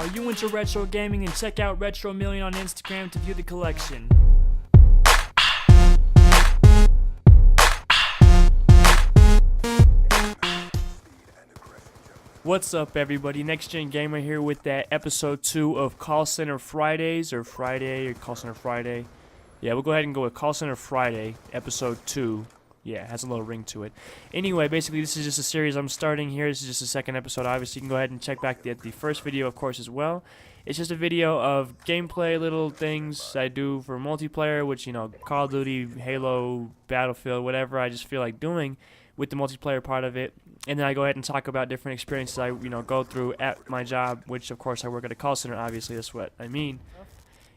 Are you into retro gaming? And check out Retro Million on Instagram to view the collection. What's up, everybody? NexxDjinnGamer here with that episode 2 of Call Center Fridays, or Call Center Friday. Yeah, we'll go ahead and go with Call Center Friday, episode 2. Yeah, it has a little ring to it. Anyway, basically, this is just a series I'm starting here. This is just a second episode. Obviously, you can go ahead and check back the first video, of course, as well. It's just a video of gameplay, little things I do for multiplayer, which, you know, Call of Duty, Halo, Battlefield, whatever I just feel like doing with the multiplayer part of it. And then I go ahead and talk about different experiences I, go through at my job, which, of course, I work at a call center. Obviously, that's what I mean.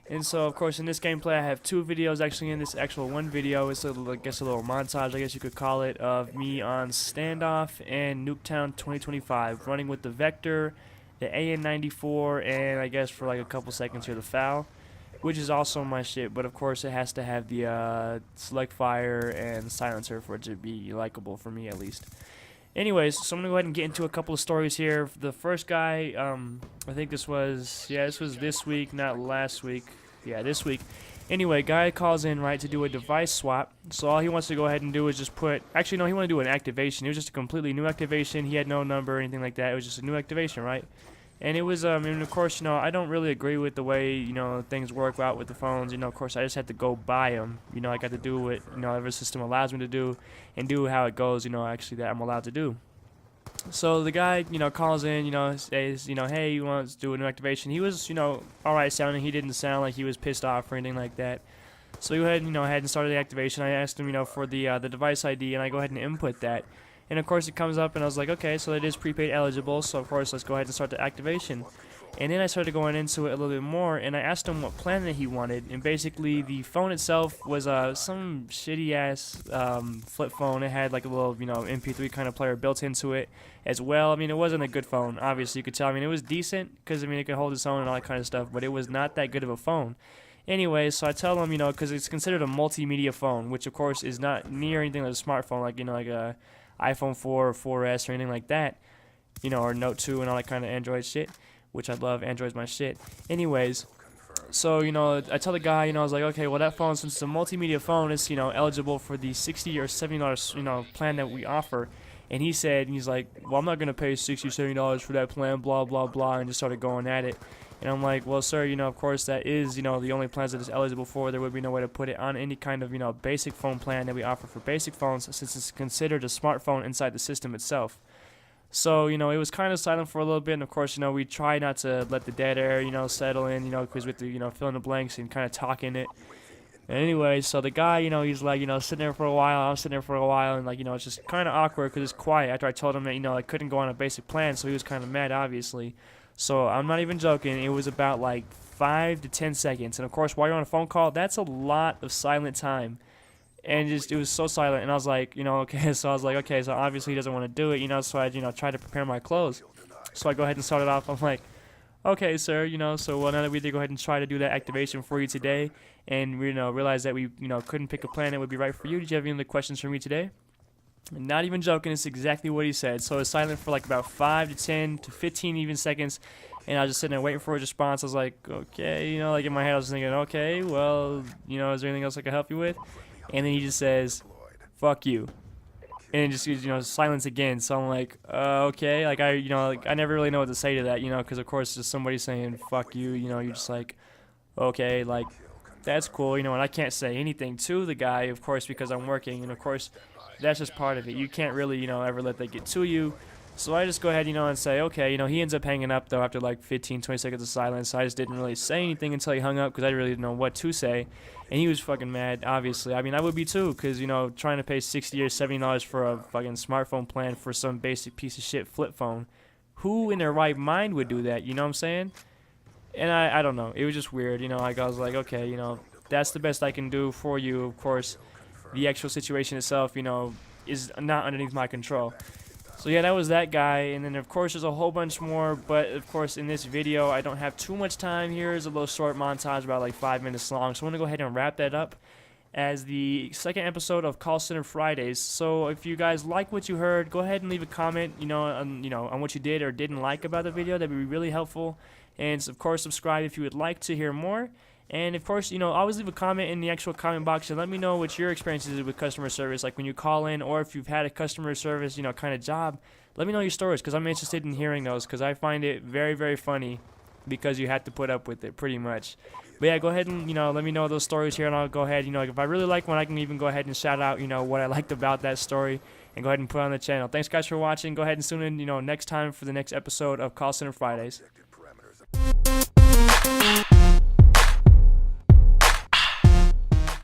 And so, of course, in this gameplay, I have 2 videos. Actually, in this actual one video, it's a little montage, I guess you could call it, of me on Standoff and Nuketown 2025, running with the Vector, the An-94, and I guess for like a couple seconds here, the FAL, which is also my shit. But of course, it has to have the select fire and silencer for it to be likable for me, at least. Anyways, so I'm gonna go ahead and get into a couple of stories here. The first guy, I think this was this week, not last week. Yeah, this week. Anyway, guy calls in, right, to do a device swap. So all he wants to go ahead and do is just put, actually no, he wanted to do an activation. It was just a completely new activation. He had no number or anything like that. It was just a new activation, right? And it was, and of course, I don't really agree with the way, things work out with the phones. Of course, I just had to go buy them. I got to do what, every system allows me to do and do how it goes, actually, that I'm allowed to do. So the guy, calls in, says, hey, you want to do a new activation. He was, alright sounding. He didn't sound like he was pissed off or anything like that. So we went ahead and started the activation. I asked him, for the device ID, and I go ahead and input that. And of course it comes up and I was like, okay, so it is prepaid eligible, so of course let's go ahead and start the activation. And then I started going into it a little bit more, and I asked him what plan that he wanted, and basically the phone itself was some shitty ass flip phone. It had like a little MP3 kind of player built into it as well. It wasn't a good phone, obviously, you could tell. It was decent because it could hold its own and all that kind of stuff, but it was not that good of a phone. Anyway, so I tell him, because it's considered a multimedia phone, which of course is not near anything like a smartphone, like like a iPhone 4 or 4S or anything like that, or Note 2 and all that kind of Android shit, which I love. Android's my shit. Anyways, so, I tell the guy, I was like, okay, well, that phone, since it's a multimedia phone, it's, eligible for the $60 or $70, plan that we offer. And he said, he's like, well, I'm not going to pay $60, $70 for that plan, blah, blah, blah, and just started going at it. And I'm like, well, sir, of course, that is, the only plans that it's eligible for. There would be no way to put it on any kind of, basic phone plan that we offer for basic phones, since it's considered a smartphone inside the system itself. So, it was kind of silent for a little bit, and of course, we try not to let the dead air, settle in, because with the, fill in the blanks and kind of talking it. And anyway, so the guy, he's like, sitting there for a while, I'm sitting there for a while, and like, it's just kind of awkward because it's quiet after I told him that, I couldn't go on a basic plan, so he was kind of mad, obviously. So I'm not even joking, it was about like 5 to 10 seconds. And of course, while you're on a phone call, that's a lot of silent time. And it was so silent, and I was like, okay, so I was like, okay, so obviously he doesn't want to do it, so I, tried to prepare my clothes. So I go ahead and start it off. I'm like, okay, sir, so well, now that we did go ahead and try to do that activation for you today, and we, realized that we, couldn't pick a plan that would be right for you. Did you have any other questions for me today? And not even joking, it's exactly what he said. So it was silent for like about 5 to 10 to 15 even seconds, and I was just sitting there waiting for his response. I was like, okay, like in my head I was thinking, okay, well, is there anything else I can help you with? And then he just says, fuck you. And it just, silence again. So I'm like, okay, like I never really know what to say to that, because of course just somebody saying fuck you, you're just like, okay, like that's cool, and I can't say anything to the guy, of course, because I'm working, and of course that's just part of it. You can't really, ever let that get to you. So I just go ahead, and say, okay, he ends up hanging up, though, after like 15, 20 seconds of silence. So I just didn't really say anything until he hung up, because I really didn't know what to say. And he was fucking mad, obviously. I would be too, because, trying to pay $60 or $70 for a fucking smartphone plan for some basic piece of shit flip phone. Who in their right mind would do that, you know what I'm saying? And I don't know. It was just weird, like I was like, okay, that's the best I can do for you, of course. The actual situation itself, is not underneath my control. So yeah, that was that guy, and then of course there's a whole bunch more, but of course in this video I don't have too much time here. It's a little short montage, about like 5 minutes long, so I'm going to go ahead and wrap that up as the second episode of Call Center Fridays. So if you guys like what you heard, go ahead and leave a comment, on what you did or didn't like about the video. That'd be really helpful. And of course, subscribe if you would like to hear more. And of course, always leave a comment in the actual comment box and let me know what your experiences is with customer service, like when you call in, or if you've had a customer service, kind of job. Let me know your stories, because I'm interested in hearing those, because I find it very, very funny, because you have to put up with it pretty much. But yeah, go ahead and let me know those stories here, and I'll go ahead, like if I really like one, I can even go ahead and shout out what I liked about that story, and go ahead and put it on the channel. Thanks guys for watching. Go ahead and tune in next time for the next episode of Call Center Fridays.